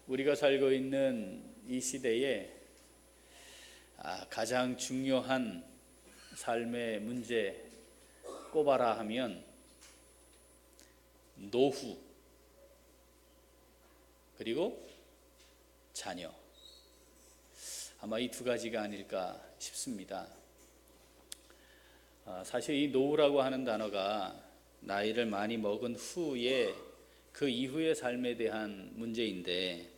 우리가 살고 있는 이 시대에 가장 중요한 삶의 문제 꼽아라 하면 노후 그리고 자녀, 아마 이 두 가지가 아닐까 싶습니다. 사실 이 노후라고 하는 단어가 나이를 많이 먹은 후에 그 이후의 삶에 대한 문제인데,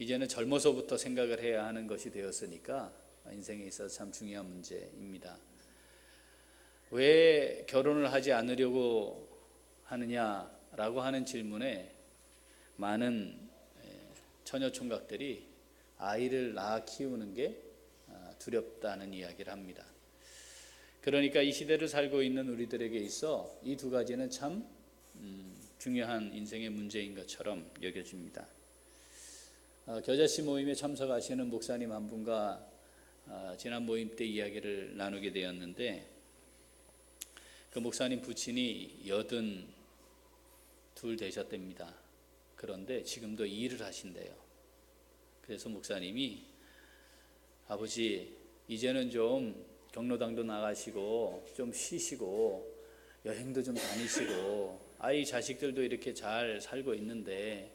이제는 젊어서부터 생각을 해야 하는 것이 되었으니까 인생에 있어서 참 중요한 문제입니다. 왜 결혼을 하지 않으려고 하느냐라고 하는 질문에 많은 처녀 총각들이 아이를 낳아 키우는 게 두렵다는 이야기를 합니다. 그러니까 이 시대를 살고 있는 우리들에게 있어 이 두 가지는 참 중요한 인생의 문제인 것처럼 여겨집니다. 겨자씨 모임에 참석하시는 목사님 한 분과 지난 모임 때 이야기를 나누게 되었는데, 그 목사님 부친이 82 되셨답니다. 그런데 지금도 일을 하신대요. 그래서 목사님이 아버지, 이제는 좀 경로당도 나가시고 좀 쉬시고 여행도 좀 다니시고 아이 자식들도 이렇게 잘 살고 있는데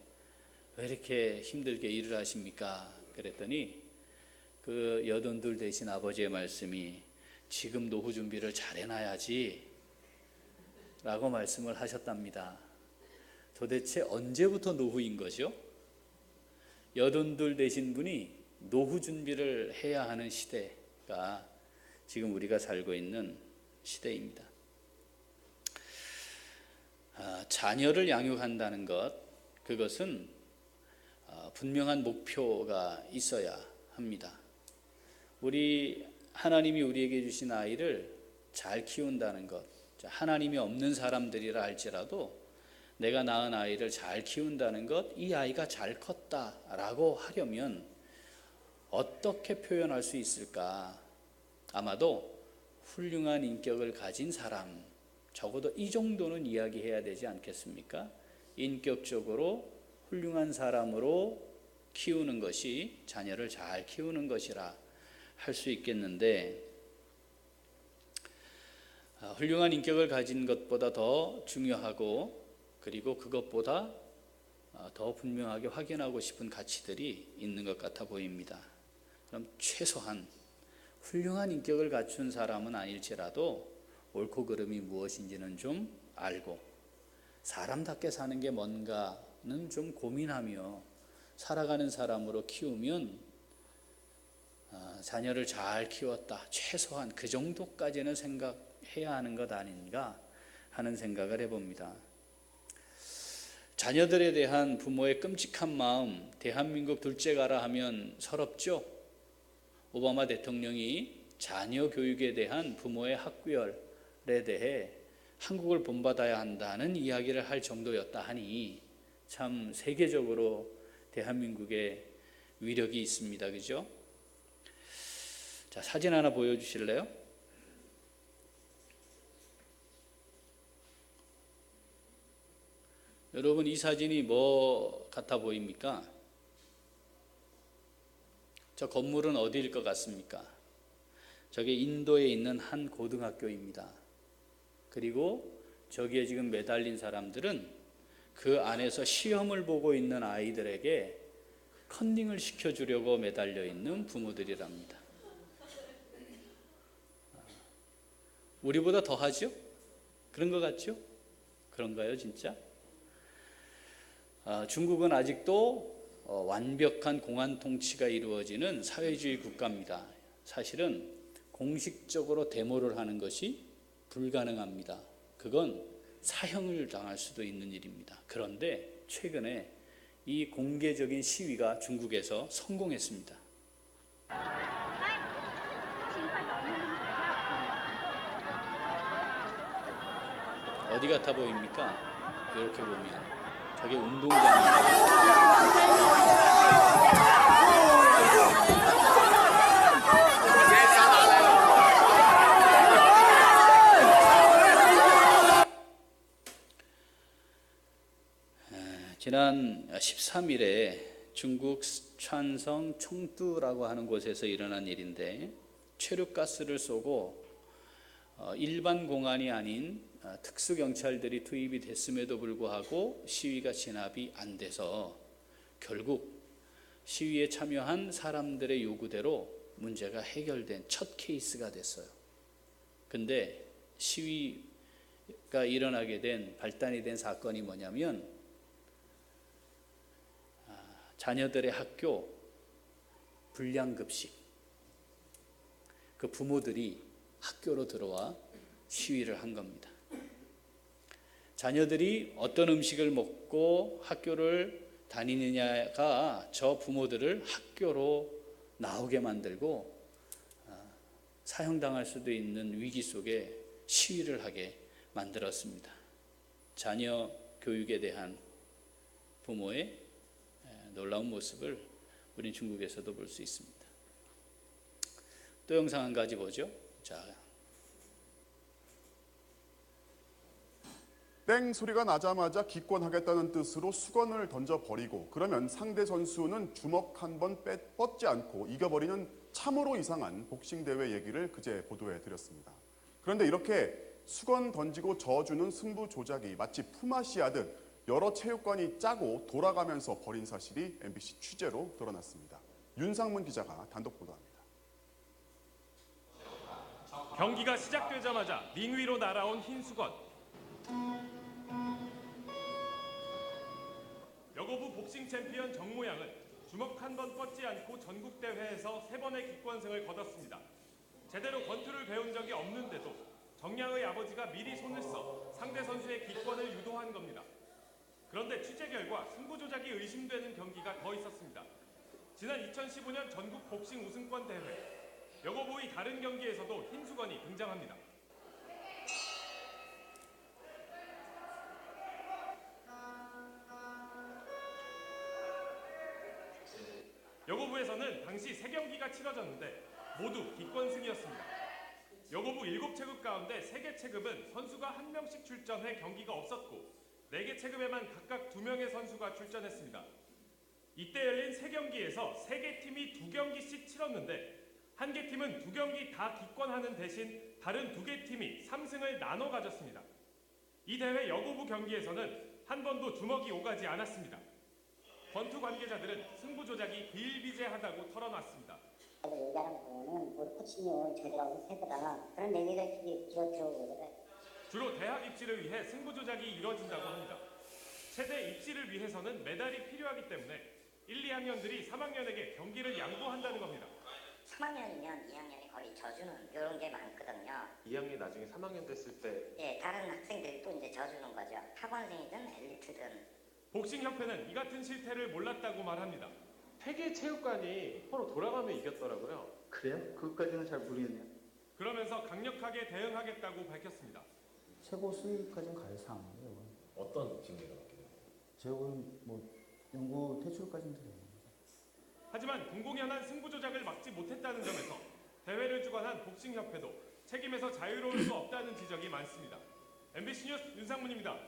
왜 이렇게 힘들게 일을 하십니까? 그랬더니 그 82 되신 아버지의 말씀이 지금 노후 준비를 잘 해놔야지 라고 말씀을 하셨답니다. 도대체 언제부터 노후인 거죠? 82 되신 분이 노후 준비를 해야 하는 시대가 지금 우리가 살고 있는 시대입니다. 자녀를 양육한다는 것, 그것은 분명한 목표가 있어야 합니다. 하나님이 우리에게 주신 아이를 잘 키운다는 것, 하나님이 없는 사람들이라 할지라도 내가 낳은 아이를 잘 키운다는 것, 이 아이가 잘 컸다라고 하려면 어떻게 표현할 수 있을까? 아마도 훌륭한 인격을 가진 사람, 적어도 이 정도는 이야기해야 되지 않겠습니까? 인격적으로 훌륭한 사람으로 키우는 것이 자녀를 잘 키우는 것이라 할 수 있겠는데, 훌륭한 인격을 가진 것보다 더 중요하고, 그리고 그것보다 더 분명하게 확인하고 싶은 가치들이 있는 것 같아 보입니다. 그럼 최소한 훌륭한 인격을 갖춘 사람은 아닐지라도 옳고 그름이 무엇인지는 좀 알고, 사람답게 사는 게 뭔가는 좀 고민하며 살아가는 사람으로 키우면 자녀를 잘 키웠다, 최소한 그 정도까지는 생각해야 하는 것 아닌가 하는 생각을 해봅니다. 자녀들에 대한 부모의 끔찍한 마음, 대한민국 둘째가라 하면 서럽죠? 오바마 대통령이 자녀 교육에 대한 부모의 학구열에 대해 한국을 본받아야 한다는 이야기를 할 정도였다 하니 참 세계적으로 대한민국의 위력이 있습니다. 그죠? 자, 사진 하나 보여주실래요? 여러분, 이 사진이 뭐 같아 보입니까? 저 건물은 어디일 것 같습니까? 저게 인도에 있는 한 고등학교입니다. 그리고 저기에 지금 매달린 사람들은 그 안에서 시험을 보고 있는 아이들에게 컨닝을 시켜주려고 매달려 있는 부모들이랍니다. 우리보다 더 하죠? 그런 것 같죠? 그런가요, 진짜? 중국은 아직도 완벽한 공안 통치가 이루어지는 사회주의 국가입니다. 사실은 공식적으로 데모를 하는 것이 불가능합니다. 그건 사형을 당할 수도 있는 일입니다. 그런데 최근에 이 공개적인 시위가 중국에서 성공했습니다. 어디 같아 보입니까? 이렇게 보면 저게 운동장입니다. 지난 13일에 중국 촨성 청두라고 하는 곳에서 일어난 일인데, 최루가스를 쏘고 일반 공안이 아닌 특수 경찰들이 투입이 됐음에도 불구하고 시위가 진압이 안 돼서 결국 시위에 참여한 사람들의 요구대로 문제가 해결된 첫 케이스가 됐어요. 근데 시위가 일어나게 된, 발단이 된 사건이 뭐냐면, 자녀들의 학교 불량급식, 그 부모들이 학교로 들어와 시위를 한 겁니다. 자녀들이 어떤 음식을 먹고 학교를 다니느냐가 저 부모들을 학교로 나오게 만들고 사형당할 수도 있는 위기 속에 시위를 하게 만들었습니다. 자녀 교육에 대한 부모의 놀라운 모습을 우리 중국에서도 볼 수 있습니다. 또 영상 한 가지 보죠. 자, 땡 소리가 나자마자 기권하겠다는 뜻으로 수건을 던져버리고, 그러면 상대 선수는 주먹 한 번 뻗지 않고 이겨버리는 참으로 이상한 복싱 대회 얘기를 그제 보도해 드렸습니다. 그런데 이렇게 수건 던지고 져주는 승부 조작이 마치 품앗이하듯 여러 체육관이 짜고 돌아가면서 벌인 사실이 MBC 취재로 드러났습니다. 윤상문 기자가 단독 보도합니다. 경기가 시작되자마자 링 위로 날아온 흰 수건. 여고부 복싱 챔피언 정모양은 주먹 한 번 뻗지 않고 전국 대회에서 3번의 기권승을 거뒀습니다. 제대로 권투를 배운 적이 없는데도 정양의 아버지가 미리 손을 써 상대 선수의 기권을 유도한 겁니다. 그런데 취재 결과 승부 조작이 의심되는 경기가 더 있었습니다. 지난 2015년 전국 복싱 우승권 대회, 여고부의 다른 경기에서도 흰 수건이 등장합니다. 여고부에서는 당시 3경기가 치러졌는데 모두 기권승이었습니다. 여고부 7체급 가운데 3개 체급은 선수가 1명씩 출전해 경기가 없었고, 4개 체급에만 각각 2명의 선수가 출전했습니다. 이때 열린 3경기에서 3개 팀이 2경기씩 치렀는데, 1개 팀은 2경기 다 기권하는 대신 다른 2개 팀이 3승을 나눠 가졌습니다. 이 대회 여고부 경기에서는 한 번도 주먹이 오가지 않았습니다. 권투 관계자들은 승부 조작이 비일비재하다고 털어놨습니다. 얘기하는 부분은 우리 코치님을 저희라고 세더라. 그런 얘기가 들어오거든. 주로 대학 입시를 위해 승부 조작이 이뤄진다고 합니다. 최대 입시를 위해서는 메달이 필요하기 때문에 1, 2학년들이 3학년에게 경기를 양보한다는 겁니다. 3학년이면 2학년이 거의 져주는 이런 게 많거든요. 2학년이 나중에 3학년 됐을 때 예, 다른 학생들이 또 이제 져주는 거죠. 학원생이든 엘리트든. 복싱협회는 이 같은 실태를 몰랐다고 말합니다. 세계 체육관이 서로 돌아가며 이겼더라고요. 그래요? 그것까지는 잘 모르겠네요. 그러면서 강력하게 대응하겠다고 밝혔습니다. 최고 수위까지는 갈 상황이에요. 어떤 징계가 받게 됩니까? 제가 연구 퇴출까지는 돼요. 하지만 공공연한 승부 조작을 막지 못했다는 점에서 대회를 주관한 복싱협회도 책임에서 자유로울 수 없다는 지적이 많습니다. MBC 뉴스 윤상문입니다.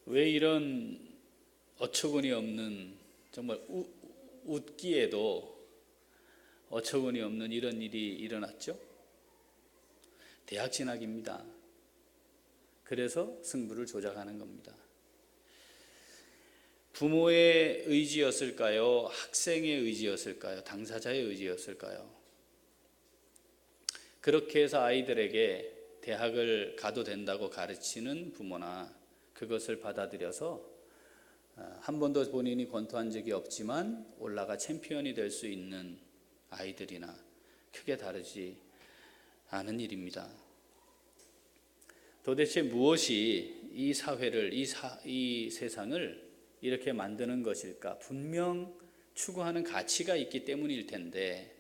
왜 이런 어처구니 없는, 정말 웃기에도 어처구니 없는 이런 일이 일어났죠? 대학 진학입니다. 그래서 승부를 조작하는 겁니다. 부모의 의지였을까요? 학생의 의지였을까요? 당사자의 의지였을까요? 그렇게 해서 아이들에게 대학을 가도 된다고 가르치는 부모나, 그것을 받아들여서 한 번도 본인이 권투한 적이 없지만 올라가 챔피언이 될 수 있는 아이들이나 크게 다르지 않은 일입니다. 도대체 무엇이 이 사회를, 이 세상을 이렇게 만드는 것일까? 분명 추구하는 가치가 있기 때문일 텐데,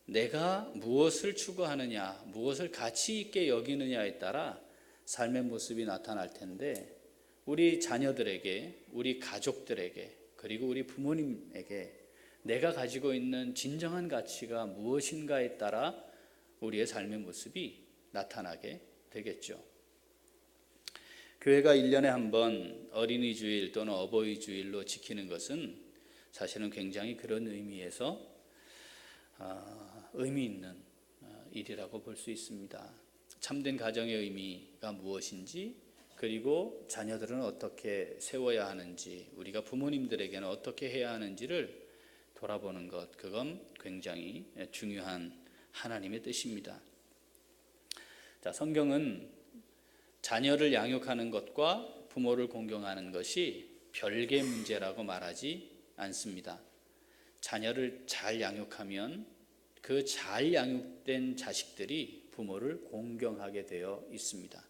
내가 무엇을 추구하느냐, 무엇을 가치 있게 여기느냐에 따라 삶의 모습이 나타날 텐데, 우리 자녀들에게, 우리 가족들에게, 그리고 우리 부모님에게 내가 가지고 있는 진정한 가치가 무엇인가에 따라 우리의 삶의 모습이 나타나게 되겠죠. 교회가 1년에 한 번 어린이 주일 또는 어버이 주일로 지키는 것은 사실은 굉장히 그런 의미에서 의미 있는 일이라고 볼 수 있습니다. 참된 가정의 의미가 무엇인지, 그리고 자녀들은 어떻게 세워야 하는지, 우리가 부모님들에게는 어떻게 해야 하는지를 돌아보는 것, 그건 굉장히 중요한 하나님의 뜻입니다. 자, 성경은 자녀를 양육하는 것과 부모를 공경하는 것이 별개의 문제라고 말하지 않습니다. 자녀를 잘 양육하면 그 잘 양육된 자식들이 부모를 공경하게 되어 있습니다.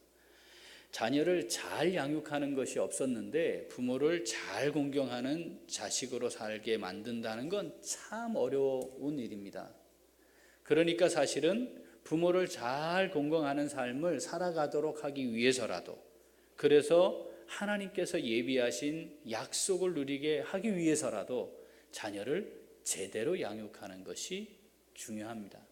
자녀를 잘 양육하는 것이 없었는데 부모를 잘 공경하는 자식으로 살게 만든다는 건 참 어려운 일입니다. 그러니까 사실은 부모를 잘 공경하는 삶을 살아가도록 하기 위해서라도, 그래서 하나님께서 예비하신 약속을 누리게 하기 위해서라도 자녀를 제대로 양육하는 것이 중요합니다.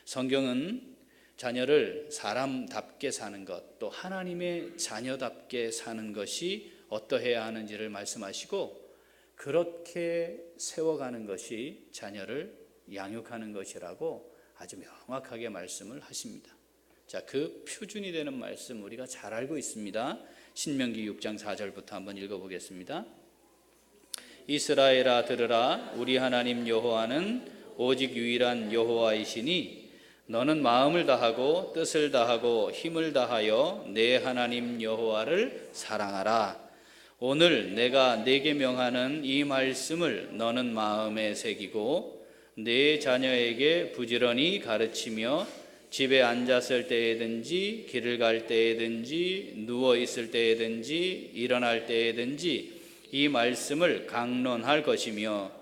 성경은 자녀를 사람답게 사는 것, 또 하나님의 자녀답게 사는 것이 어떠해야 하는지를 말씀하시고, 그렇게 세워가는 것이 자녀를 양육하는 것이라고 아주 명확하게 말씀을 하십니다. 자, 그 표준이 되는 말씀 우리가 잘 알고 있습니다. 신명기 6장 4절부터 한번 읽어보겠습니다. 이스라엘아 들으라, 우리 하나님 여호와는 오직 유일한 여호와이시니 너는 마음을 다하고 뜻을 다하고 힘을 다하여 내 하나님 여호와를 사랑하라. 오늘 내가 네게 명하는 이 말씀을 너는 마음에 새기고 네 자녀에게 부지런히 가르치며 집에 앉았을 때에든지 길을 갈 때에든지 누워 있을 때에든지 일어날 때에든지 이 말씀을 강론할 것이며,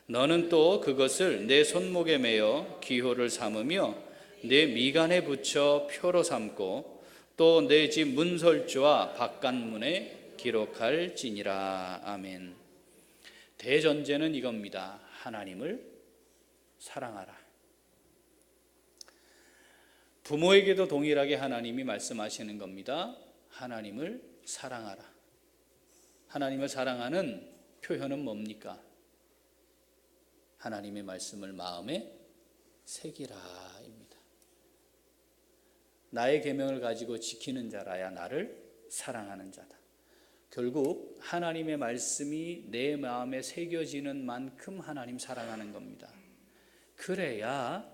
너는 또 그것을 내 손목에 매어 기호를 삼으며 내 미간에 붙여 표로 삼고 또 내 집 문설주와 바깥문에 기록할지니라. 아멘. 대전제는 이겁니다. 하나님을 사랑하라. 부모에게도 동일하게 하나님이 말씀하시는 겁니다. 하나님을 사랑하라. 하나님을 사랑하는 표현은 뭡니까? 하나님의 말씀을 마음에 새기라입니다. 나의 계명을 가지고 지키는 자라야 나를 사랑하는 자다. 결국 하나님의 말씀이 내 마음에 새겨지는 만큼 하나님 사랑하는 겁니다. 그래야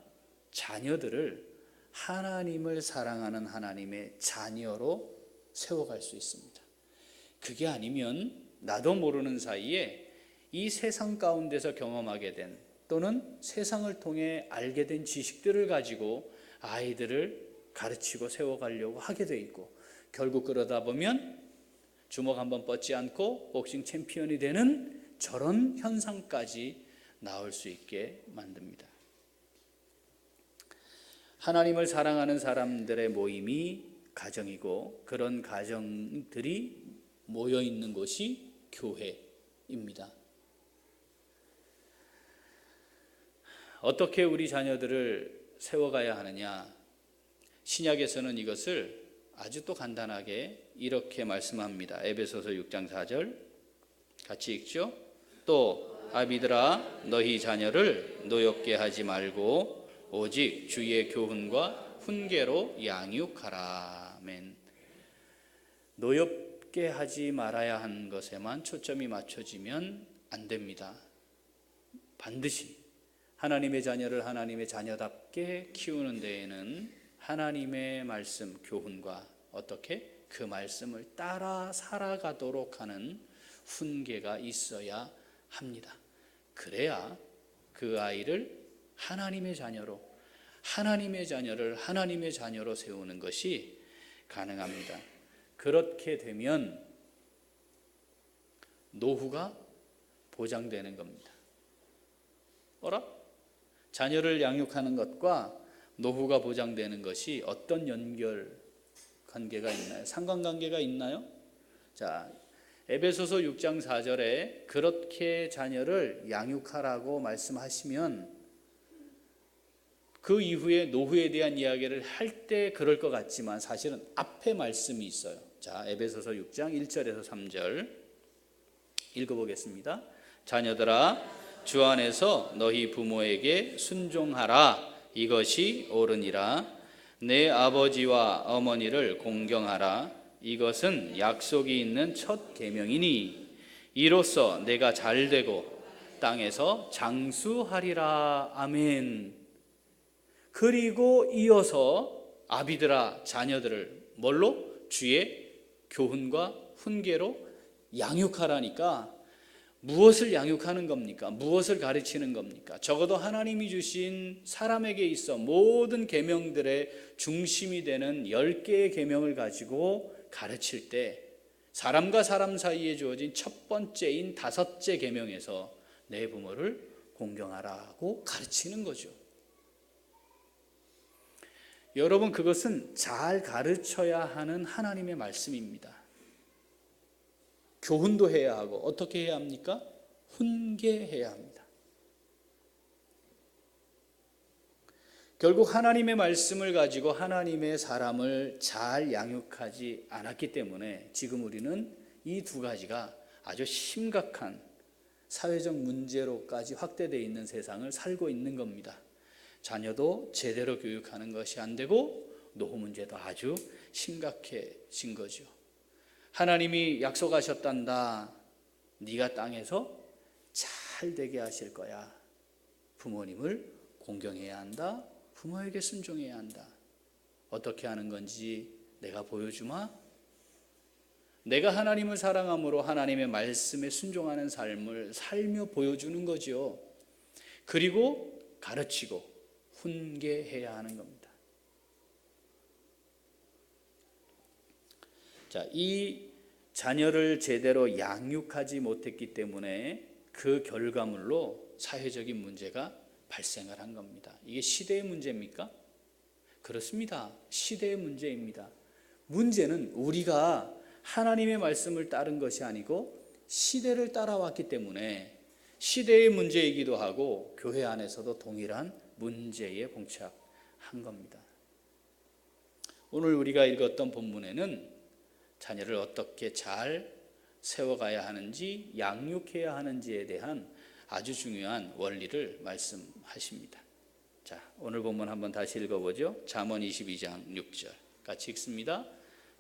자녀들을 하나님을 사랑하는 하나님의 자녀로 세워갈 수 있습니다. 그게 아니면 나도 모르는 사이에 이 세상 가운데서 경험하게 된, 또는 세상을 통해 알게 된 지식들을 가지고 아이들을 가르치고 세워가려고 하게 돼 있고, 결국 그러다 보면 주먹 한번 뻗지 않고 복싱 챔피언이 되는 저런 현상까지 나올 수 있게 만듭니다. 하나님을 사랑하는 사람들의 모임이 가정이고, 그런 가정들이 모여 있는 곳이 교회입니다. 어떻게 우리 자녀들을 세워가야 하느냐? 신약에서는 이것을 아주 또 간단하게 이렇게 말씀합니다. 에베소서 6장 4절 같이 읽죠. 또 아비들아, 너희 자녀를 노엽게 하지 말고 오직 주의 교훈과 훈계로 양육하라. 아멘. 노엽게 하지 말아야 하는 것에만 초점이 맞춰지면 안 됩니다. 반드시 하나님의 자녀를 하나님의 자녀답게 키우는 데에는 하나님의 말씀, 교훈과 어떻게 그 말씀을 따라 살아가도록 하는 훈계가 있어야 합니다. 그래야 그 아이를 하나님의 자녀로, 하나님의 자녀를 하나님의 자녀로 세우는 것이 가능합니다. 그렇게 되면 노후가 보장되는 겁니다. 어라? 자녀를 양육하는 것과 노후가 보장되는 것이 어떤 연결 관계가 있나요? 상관관계가 있나요? 자, 에베소서 6장 4절에 그렇게 자녀를 양육하라고 말씀하시면 그 이후에 노후에 대한 이야기를 할 때 그럴 것 같지만 사실은 앞에 말씀이 있어요. 자, 에베소서 6장 1절에서 3절 읽어보겠습니다. 자녀들아, 주 안에서 너희 부모에게 순종하라. 이것이 옳으니라. 내 아버지와 어머니를 공경하라. 이것은 약속이 있는 첫 계명이니 이로써 내가 잘되고 땅에서 장수하리라. 아멘. 그리고 이어서 아비들아 자녀들을 뭘로? 주의 교훈과 훈계로 양육하라니까 무엇을 양육하는 겁니까? 무엇을 가르치는 겁니까? 적어도 하나님이 주신 사람에게 있어 모든 계명들의 중심이 되는 10개의 계명을 가지고 가르칠 때 사람과 사람 사이에 주어진 첫 번째인 5째 계명에서 내 부모를 공경하라고 가르치는 거죠. 여러분, 그것은 잘 가르쳐야 하는 하나님의 말씀입니다. 교훈도 해야 하고 어떻게 해야 합니까? 훈계해야 합니다. 결국 하나님의 말씀을 가지고 하나님의 사람을 잘 양육하지 않았기 때문에 지금 우리는 이 두 가지가 아주 심각한 사회적 문제로까지 확대되어 있는 세상을 살고 있는 겁니다. 자녀도 제대로 교육하는 것이 안 되고 노후 문제도 아주 심각해진 거죠. 하나님이 약속하셨단다. 네가 땅에서 잘 되게 하실 거야. 부모님을 공경해야 한다. 부모에게 순종해야 한다. 어떻게 하는 건지 내가 보여주마. 내가 하나님을 사랑함으로 하나님의 말씀에 순종하는 삶을 살며 보여주는 거죠. 그리고 가르치고 훈계해야 하는 겁니다. 자, 이 자녀를 제대로 양육하지 못했기 때문에 그 결과물로 사회적인 문제가 발생을 한 겁니다. 이게 시대의 문제입니까? 그렇습니다. 시대의 문제입니다. 문제는 우리가 하나님의 말씀을 따른 것이 아니고 시대를 따라왔기 때문에 시대의 문제이기도 하고 교회 안에서도 동일한 문제에 봉착한 겁니다. 오늘 우리가 읽었던 본문에는 자녀를 어떻게 잘 세워가야 하는지, 양육해야 하는지에 대한 아주 중요한 원리를 말씀하십니다. 자, 오늘 본문 한번 다시 읽어보죠. 잠언 22장 6절 같이 읽습니다.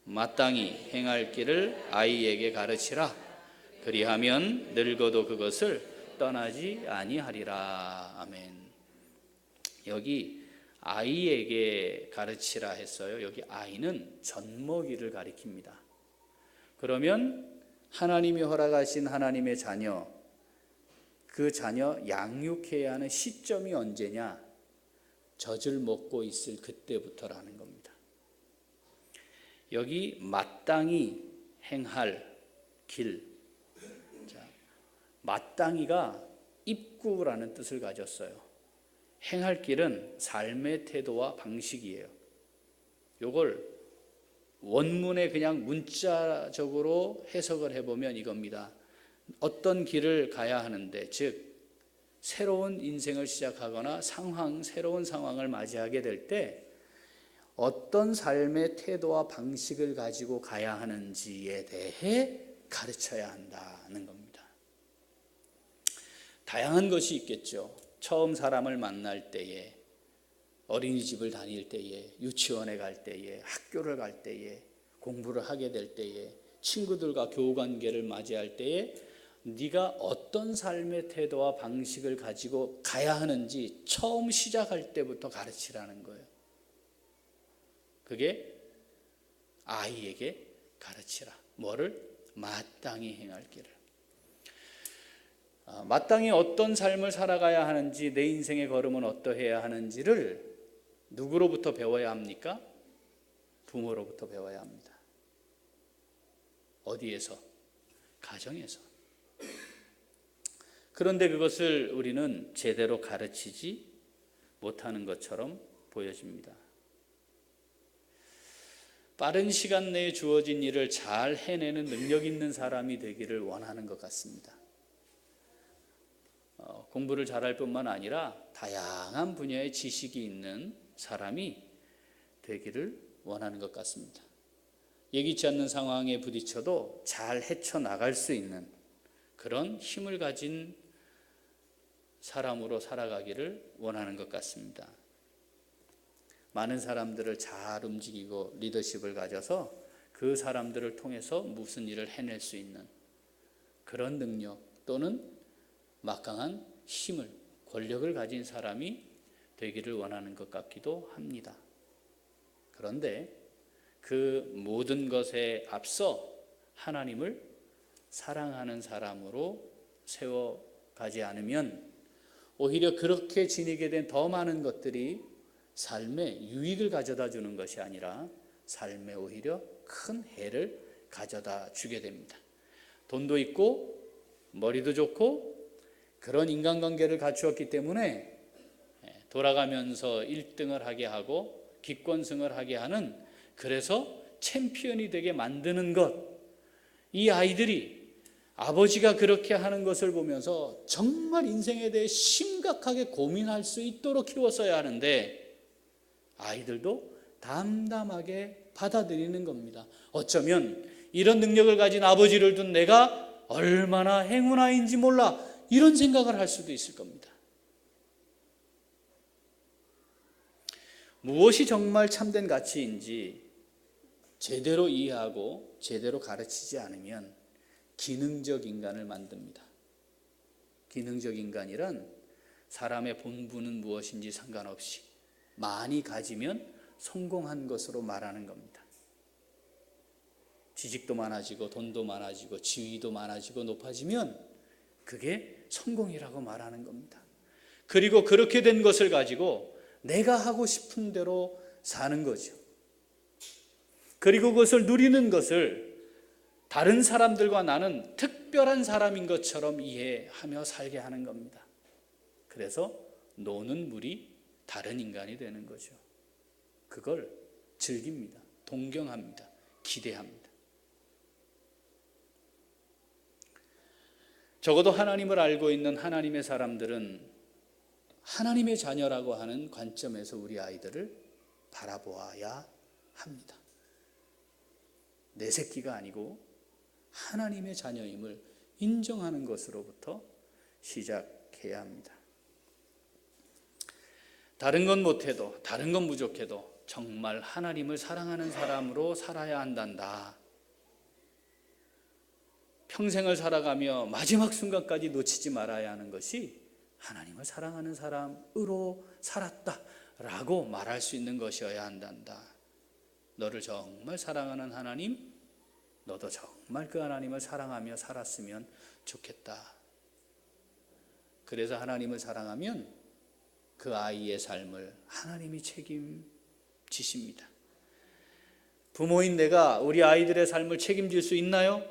마땅히 행할 길을 아이에게 가르치라. 그리하면 늙어도 그것을 떠나지 아니하리라. 아멘. 여기 아이에게 가르치라 했어요. 여기 아이는 젖먹이를 가리킵니다. 그러면 하나님이 허락하신 하나님의 자녀, 그 자녀 양육해야 하는 시점이 언제냐? 젖을 먹고 있을 그때부터라는 겁니다. 여기 마땅히 행할 길. 자, 마땅히가 입구라는 뜻을 가졌어요. 행할 길은 삶의 태도와 방식이에요. 요걸 원문에 그냥 문자적으로 해석을 해보면 이겁니다. 어떤 길을 가야 하는데, 즉 새로운 인생을 시작하거나 새로운 상황을 맞이하게 될 때 어떤 삶의 태도와 방식을 가지고 가야 하는지에 대해 가르쳐야 한다는 겁니다. 다양한 것이 있겠죠. 처음 사람을 만날 때에, 어린이집을 다닐 때에, 유치원에 갈 때에, 학교를 갈 때에, 공부를 하게 될 때에, 친구들과 교우관계를 맞이할 때에 네가 어떤 삶의 태도와 방식을 가지고 가야 하는지 처음 시작할 때부터 가르치라는 거예요. 그게 아이에게 가르치라. 뭐를? 마땅히 행할 길을. 마땅히 어떤 삶을 살아가야 하는지, 내 인생의 걸음은 어떠해야 하는지를 누구로부터 배워야 합니까? 부모로부터 배워야 합니다. 어디에서? 가정에서. 그런데 그것을 우리는 제대로 가르치지 못하는 것처럼 보여집니다. 빠른 시간 내에 주어진 일을 잘 해내는 능력 있는 사람이 되기를 원하는 것 같습니다. 공부를 잘할 뿐만 아니라 다양한 분야의 지식이 있는 사람이 되기를 원하는 것 같습니다. 예기치 않는 상황에 부딪혀도 잘 헤쳐나갈 수 있는 그런 힘을 가진 사람으로 살아가기를 원하는 것 같습니다. 많은 사람들을 잘 움직이고 리더십을 가져서 그 사람들을 통해서 무슨 일을 해낼 수 있는 그런 능력 또는 막강한 힘을, 권력을 가진 사람이 되기를 원하는 것 같기도 합니다. 그런데 그 모든 것에 앞서 하나님을 사랑하는 사람으로 세워가지 않으면 오히려 그렇게 지니게 된 더 많은 것들이 삶에 유익을 가져다 주는 것이 아니라 삶에 오히려 큰 해를 가져다 주게 됩니다. 돈도 있고 머리도 좋고 그런 인간관계를 갖추었기 때문에 돌아가면서 1등을 하게 하고 기권승을 하게 하는, 그래서 챔피언이 되게 만드는 것, 이 아이들이 아버지가 그렇게 하는 것을 보면서 정말 인생에 대해 심각하게 고민할 수 있도록 키웠어야 하는데 아이들도 담담하게 받아들이는 겁니다. 어쩌면 이런 능력을 가진 아버지를 둔 내가 얼마나 행운아인지 몰라, 이런 생각을 할 수도 있을 겁니다. 무엇이 정말 참된 가치인지 제대로 이해하고 제대로 가르치지 않으면 기능적 인간을 만듭니다. 기능적 인간이란 사람의 본분은 무엇인지 상관없이 많이 가지면 성공한 것으로 말하는 겁니다. 지식도 많아지고 돈도 많아지고 지위도 많아지고 높아지면 그게 성공이라고 말하는 겁니다. 그리고 그렇게 된 것을 가지고 내가 하고 싶은 대로 사는 거죠. 그리고 그것을 누리는 것을 다른 사람들과 나는 특별한 사람인 것처럼 이해하며 살게 하는 겁니다. 그래서 노는 물이 다른 인간이 되는 거죠. 그걸 즐깁니다. 동경합니다. 기대합니다. 적어도 하나님을 알고 있는 하나님의 사람들은 하나님의 자녀라고 하는 관점에서 우리 아이들을 바라보아야 합니다. 내 새끼가 아니고 하나님의 자녀임을 인정하는 것으로부터 시작해야 합니다. 다른 건 못해도, 다른 건 부족해도 정말 하나님을 사랑하는 사람으로 살아야 한단다. 평생을 살아가며 마지막 순간까지 놓치지 말아야 하는 것이 하나님을 사랑하는 사람으로 살았다라고 말할 수 있는 것이어야 한단다. 너를 정말 사랑하는 하나님, 너도 정말 그 하나님을 사랑하며 살았으면 좋겠다. 그래서 하나님을 사랑하면 그 아이의 삶을 하나님이 책임지십니다. 부모인 내가 우리 아이들의 삶을 책임질 수 있나요?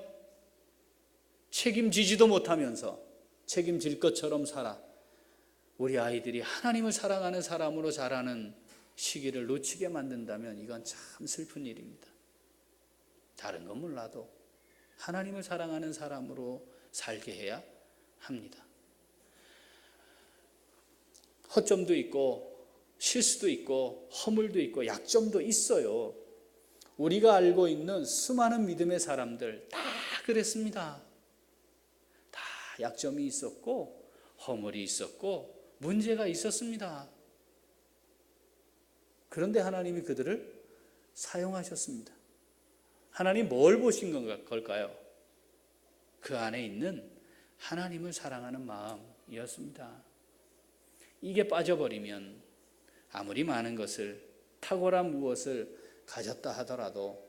책임지지도 못하면서 책임질 것처럼 살아 우리 아이들이 하나님을 사랑하는 사람으로 자라는 시기를 놓치게 만든다면 이건 참 슬픈 일입니다. 다른 건 몰라도 하나님을 사랑하는 사람으로 살게 해야 합니다. 허점도 있고 실수도 있고 허물도 있고 약점도 있어요. 우리가 알고 있는 수많은 믿음의 사람들 다 그랬습니다. 다 약점이 있었고 허물이 있었고 문제가 있었습니다. 그런데 하나님이 그들을 사용하셨습니다. 하나님 뭘 보신 걸까요? 그 안에 있는 하나님을 사랑하는 마음이었습니다. 이게 빠져버리면 아무리 많은 것을, 탁월한 무엇을 가졌다 하더라도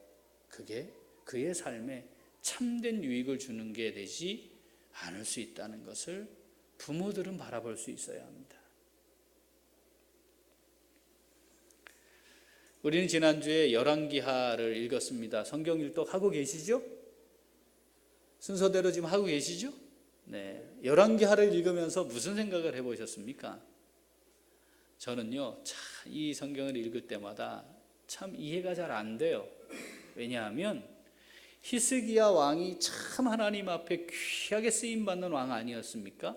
그게 그의 삶에 참된 유익을 주는 게 되지 않을 수 있다는 것을 부모들은 바라볼 수 있어야 합니다. 우리는 지난주에 열왕기하를 읽었습니다. 성경 일독 하고 계시죠? 순서대로 지금 하고 계시죠? 네. 열왕기하를 읽으면서 무슨 생각을 해보셨습니까? 저는요, 이 성경을 읽을 때마다 참 이해가 잘 안 돼요. 왜냐하면 히스기야 왕이 참 하나님 앞에 귀하게 쓰임받는 왕 아니었습니까?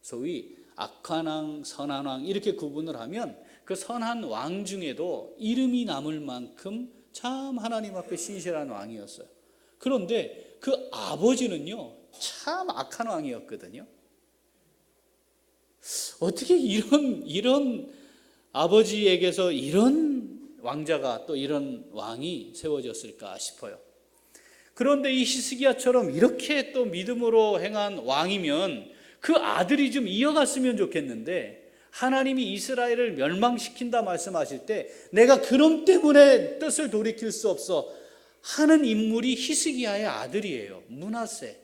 소위 악한 왕, 선한 왕 이렇게 구분을 하면 그 선한 왕 중에도 이름이 남을 만큼 참 하나님 앞에 신실한 왕이었어요. 그런데 그 아버지는요, 참 악한 왕이었거든요. 어떻게 이런 아버지에게서 이런 왕자가 또 이런 왕이 세워졌을까 싶어요. 그런데 이 히스기야처럼 이렇게 또 믿음으로 행한 왕이면 그 아들이 좀 이어갔으면 좋겠는데, 하나님이 이스라엘을 멸망시킨다 말씀하실 때 내가 그럼 때문에 뜻을 돌이킬 수 없어 하는 인물이 히스기야의 아들이에요. 므낫세.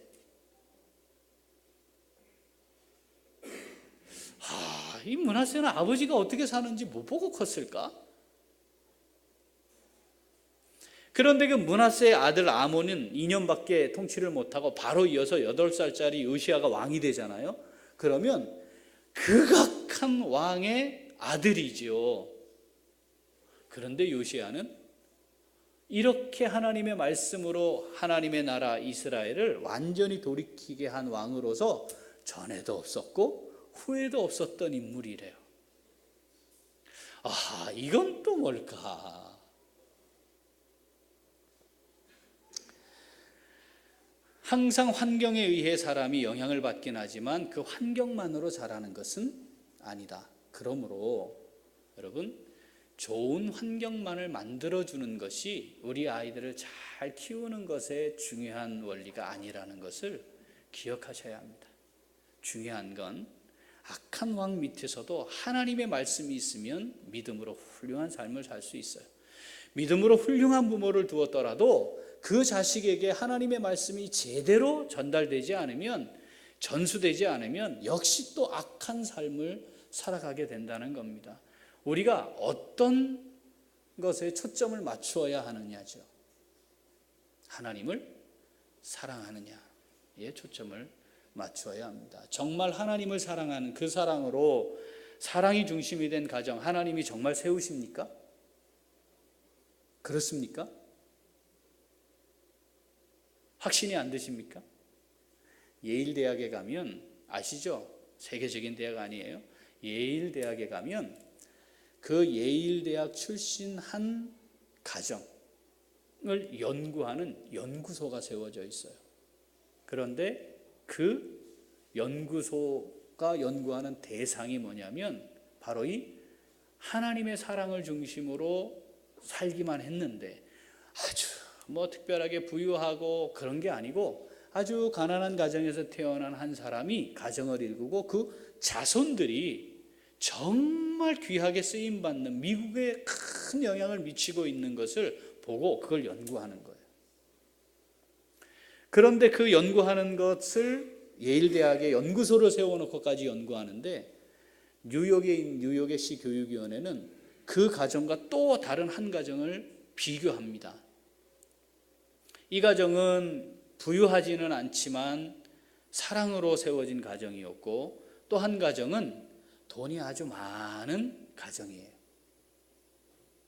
이 므낫세는 아버지가 어떻게 사는지 못 보고 컸을까? 그런데 그 므낫세의 아들 아몬은 2년밖에 통치를 못하고 바로 이어서 8살짜리 요시야가 왕이 되잖아요. 그러면 극악한 왕의 아들이지요. 그런데 요시야는 이렇게 하나님의 말씀으로 하나님의 나라 이스라엘을 완전히 돌이키게 한 왕으로서 전에도 없었고 후에도 없었던 인물이래요. 이건 또 뭘까? 항상 환경에 의해 사람이 영향을 받긴 하지만 그 환경만으로 자라는 것은 아니다. 그러므로 여러분, 좋은 환경만을 만들어주는 것이 우리 아이들을 잘 키우는 것에 중요한 원리가 아니라는 것을 기억하셔야 합니다. 중요한 건 악한 왕 밑에서도 하나님의 말씀이 있으면 믿음으로 훌륭한 삶을 살 수 있어요. 믿음으로 훌륭한 부모를 두었더라도 그 자식에게 하나님의 말씀이 제대로 전달되지 않으면, 전수되지 않으면 역시 또 악한 삶을 살아가게 된다는 겁니다. 우리가 어떤 것에 초점을 맞추어야 하느냐죠. 하나님을 사랑하느냐에 초점을 맞추어야 합니다. 정말 하나님을 사랑하는 그 사랑으로 사랑이 중심이 된 가정 하나님이 정말 세우십니까? 그렇습니까? 확신이 안 되십니까? 예일 대학에 가면 아시죠? 세계적인 대학 아니에요? 예일 대학에 가면 그 예일 대학 출신 한 가정을 연구하는 연구소가 세워져 있어요. 그런데 그 연구소가 연구하는 대상이 뭐냐면 바로 이 하나님의 사랑을 중심으로 살기만 했는데 아주 특별하게 부유하고 그런 게 아니고 아주 가난한 가정에서 태어난 한 사람이 가정을 일구고 그 자손들이 정말 귀하게 쓰임받는 미국에 큰 영향을 미치고 있는 것을 보고 그걸 연구하는 거예요. 그런데 그 연구하는 것을 예일대학의 연구소를 세워놓고까지 연구하는데 뉴욕의 시 교육위원회는 그 가정과 또 다른 한 가정을 비교합니다. 이 가정은 부유하지는 않지만 사랑으로 세워진 가정이었고 또 한 가정은 돈이 아주 많은 가정이에요.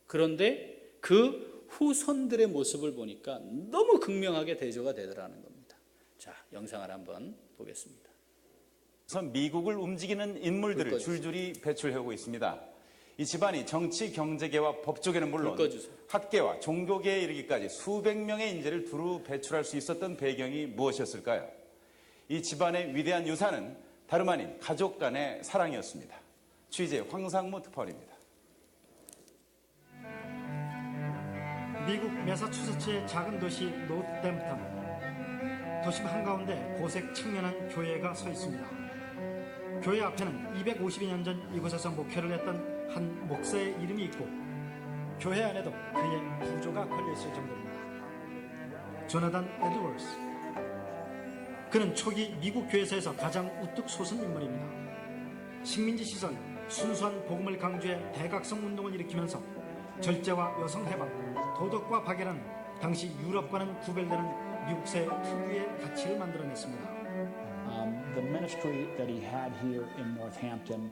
그런데 그 후손들의 모습을 보니까 너무 극명하게 대조가 되더라는 겁니다. 자, 영상을 한번 보겠습니다. 미국을 움직이는 인물들을 줄줄이 배출하고 있습니다. 이 집안이 정치, 경제계와 법조계는 물론 학계와 종교계에 이르기까지 수백 명의 인재를 두루 배출할 수 있었던 배경이 무엇이었을까요? 이 집안의 위대한 유산은 다름 아닌 가족 간의 사랑이었습니다. 취재 황상무 특파원입니다. 미국 매사추세츠의 작은 도시 노스댐프턴. 도심 한가운데 고색 청년한 교회가 서 있습니다. 교회 앞에는 252년 전 이곳에서 목회를 했던 한 목사의 이름이 있고 교회 안에도 그의 부조가 걸려있을 정도입니다. 조나단 에드워스. 그는 초기 미국 교회사에서 가장 우뚝 솟은 인물입니다. 식민지 시절 순수한 복음을 강조해 대각성 운동을 일으키면서 절제와 여성 해방, 도덕과 박애라는 당시 유럽과는 구별되는 미국사의 특유의 가치를 만들어냈습니다. The ministry that he had here in Northampton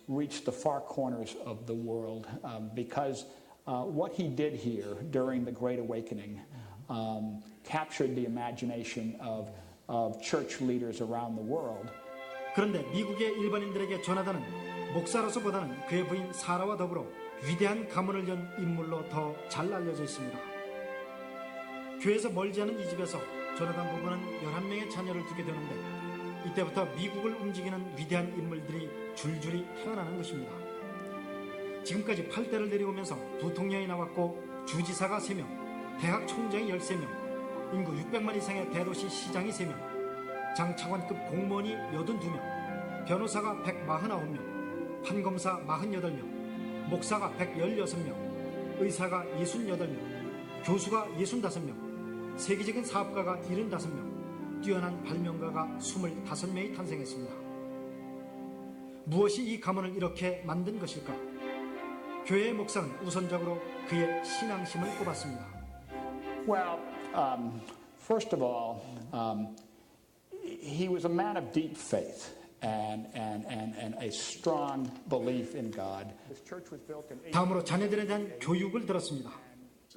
reached the far corners of the world because what he did here during the Great Awakening captured the imagination of church leaders around the world. 그런데 미국의 일반인들에게 조나단은 목사로서보다는 그의 부인 사라와 더불어 위대한 가문을 연 인물로 더 잘 알려져 있습니다. 교회에서 멀지 않은 이 집에서 조나단 부부는 11명의 자녀를 두게 되는데 이때부터 미국을 움직이는 위대한 인물들이 줄줄이 태어나는 것입니다. 지금까지 8대를 내려오면서 부통령이 나왔고 주지사가 3명, 대학 총장이 13명, 인구 600만 이상의 대도시 시장이 3명, 장차관급 공무원이 82명, 변호사가 149명, 판검사 48명, 목사가 116명, 의사가 68명, 교수가 65명, 세계적인 사업가가 75명, 뛰어난 발명가가 25명이 탄생했습니다. 무엇이 이 가문을 이렇게 만든 것일까? 교회의 목사는 우선적으로 그의 신앙심을 꼽았습니다. Well, first of all, he was a man of deep faith and a strong belief in God. His church was built in 다음으로 자녀들에 대한 교육을 들었습니다.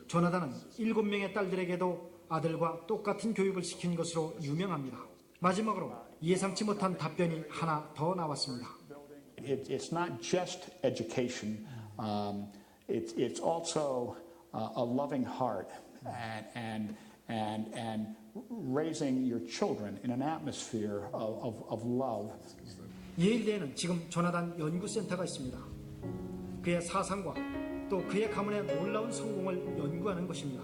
조나단은 7명의 딸들에게도 아들과 똑같은 교육을 시킨 것으로 유명합니다. 마지막으로 예상치 못한 답변이 하나 더 나왔습니다. It's not just education. It's also a loving heart and raising your children in an atmosphere of love. 예일대에는 지금 조나단 연구센터가 있습니다. 그의 사상과 또 그의 가문의 놀라운 성공을 연구하는 것입니다.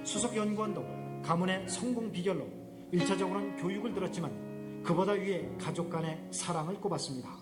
수석 연구원도 가문의 성공 비결로 1차적으로는 교육을 들었지만 그보다 위에 가족 간의 사랑을 꼽았습니다.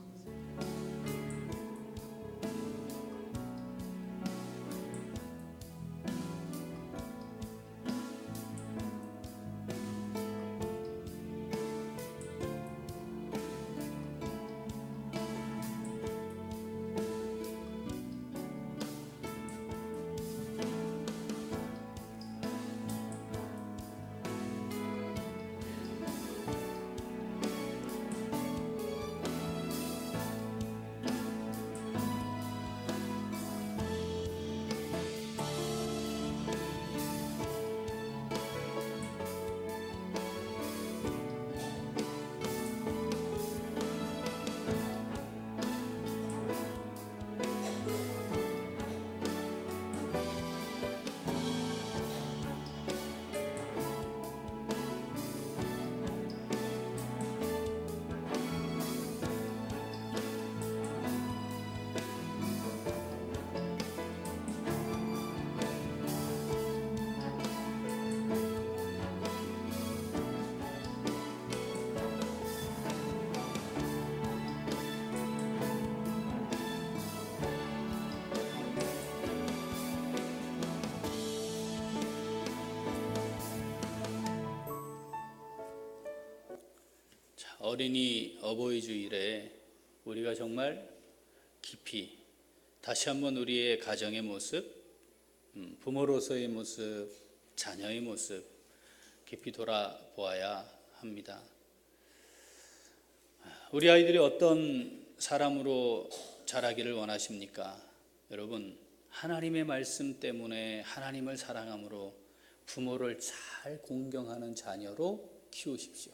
어린이 어버이 주일에 우리가 정말 깊이 다시 한번 우리의 가정의 모습, 부모로서의 모습, 자녀의 모습 깊이 돌아보아야 합니다. 우리 아이들이 어떤 사람으로 자라기를 원하십니까? 여러분, 하나님의 말씀 때문에 하나님을 사랑함으로 부모를 잘 공경하는 자녀로 키우십시오.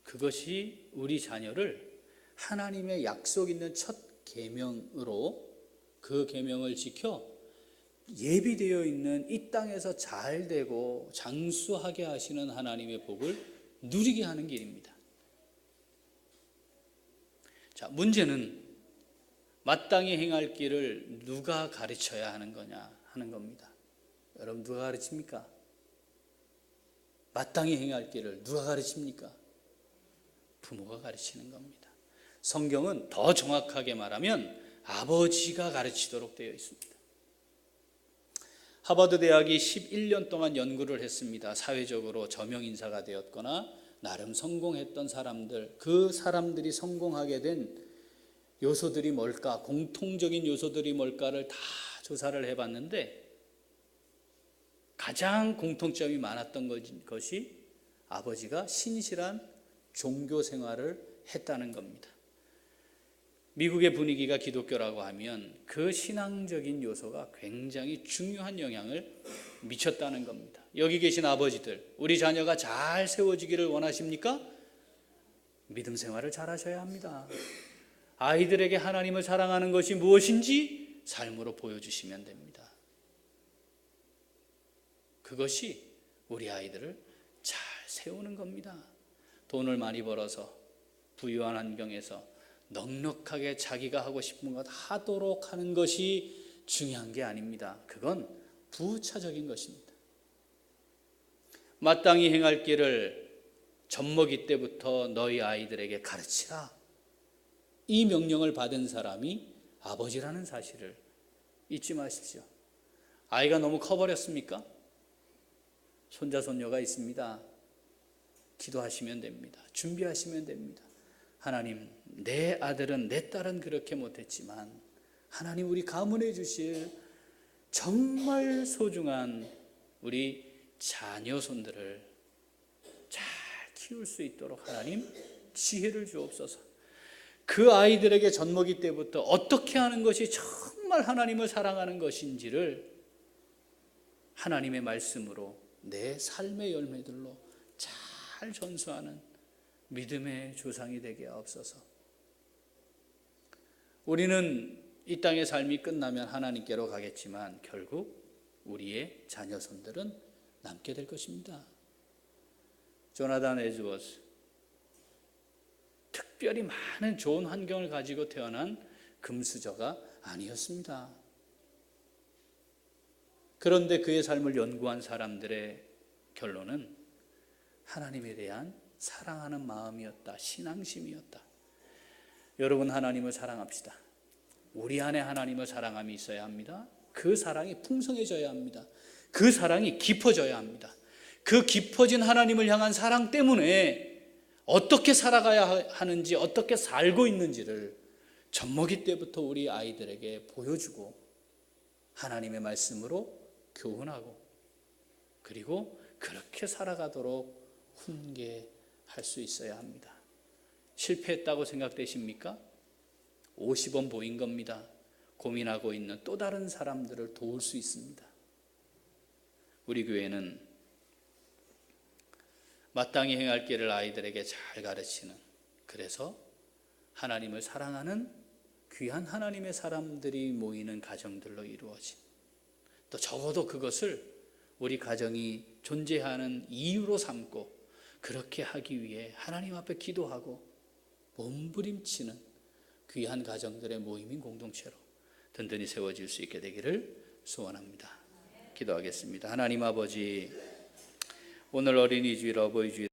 그것이 우리 자녀를 하나님의 약속 있는 첫 계명으로 그 계명을 지켜 예비되어 있는 이 땅에서 잘 되고 장수하게 하시는 하나님의 복을 누리게 하는 길입니다. 자, 문제는 마땅히 행할 길을 누가 가르쳐야 하는 거냐 하는 겁니다. 여러분, 누가 가르칩니까? 마땅히 행할 길을 누가 가르칩니까? 부모가 가르치는 겁니다. 성경은 더 정확하게 말하면 아버지가 가르치도록 되어 있습니다. 하버드 대학이 11년 동안 연구를 했습니다. 사회적으로 저명 인사가 되었거나 나름 성공했던 사람들, 그 사람들이 성공하게 된 요소들이 뭘까, 공통적인 요소들이 뭘까를 다 조사를 해봤는데 가장 공통점이 많았던 것이 아버지가 신실한 종교 생활을 했다는 겁니다. 미국의 분위기가 기독교라고 하면 그 신앙적인 요소가 굉장히 중요한 영향을 미쳤다는 겁니다. 여기 계신 아버지들, 우리 자녀가 잘 세워지기를 원하십니까? 믿음 생활을 잘 하셔야 합니다. 아이들에게 하나님을 사랑하는 것이 무엇인지 삶으로 보여주시면 됩니다. 그것이 우리 아이들을 잘 세우는 겁니다. 돈을 많이 벌어서 부유한 환경에서 넉넉하게 자기가 하고 싶은 것 하도록 하는 것이 중요한 게 아닙니다. 그건 부차적인 것입니다. 마땅히 행할 길을 젖먹이 때부터 너희 아이들에게 가르치라. 이 명령을 받은 사람이 아버지라는 사실을 잊지 마십시오. 아이가 너무 커버렸습니까? 손자 손녀가 있습니다. 기도하시면 됩니다. 준비하시면 됩니다. 하나님, 내 아들은 내 딸은 그렇게 못했지만 하나님 우리 가문해 주실 정말 소중한 우리 자녀 손들을 잘 키울 수 있도록 하나님 지혜를 주옵소서. 그 아이들에게 젖먹이 때부터 어떻게 하는 것이 정말 하나님을 사랑하는 것인지를 하나님의 말씀으로 내 삶의 열매들로 잘 전수하는 믿음의 조상이 되게 하옵소서. 우리는 이 땅의 삶이 끝나면 하나님께로 가겠지만 결국 우리의 자녀손들은 남게 될 것입니다. 조나단 에즈워스, 특별히 많은 좋은 환경을 가지고 태어난 금수저가 아니었습니다. 그런데 그의 삶을 연구한 사람들의 결론은 하나님에 대한 사랑하는 마음이었다. 신앙심이었다. 여러분, 하나님을 사랑합시다. 우리 안에 하나님을 사랑함이 있어야 합니다. 그 사랑이 풍성해져야 합니다. 그 사랑이 깊어져야 합니다. 그 깊어진 하나님을 향한 사랑 때문에 어떻게 살아가야 하는지, 어떻게 살고 있는지를 젖먹이 때부터 우리 아이들에게 보여주고 하나님의 말씀으로 교훈하고 그리고 그렇게 살아가도록 훈계할 수 있어야 합니다. 실패했다고 생각되십니까? 50원 보인 겁니다. 고민하고 있는 또 다른 사람들을 도울 수 있습니다. 우리 교회는 마땅히 행할 길을 아이들에게 잘 가르치는, 그래서 하나님을 사랑하는 귀한 하나님의 사람들이 모이는 가정들로 이루어진, 또 적어도 그것을 우리 가정이 존재하는 이유로 삼고 그렇게 하기 위해 하나님 앞에 기도하고 몸부림치는 귀한 가정들의 모임인 공동체로 든든히 세워질 수 있게 되기를 소원합니다. 기도하겠습니다. 하나님 아버지, 오늘 어린이 주일, 어버이 주일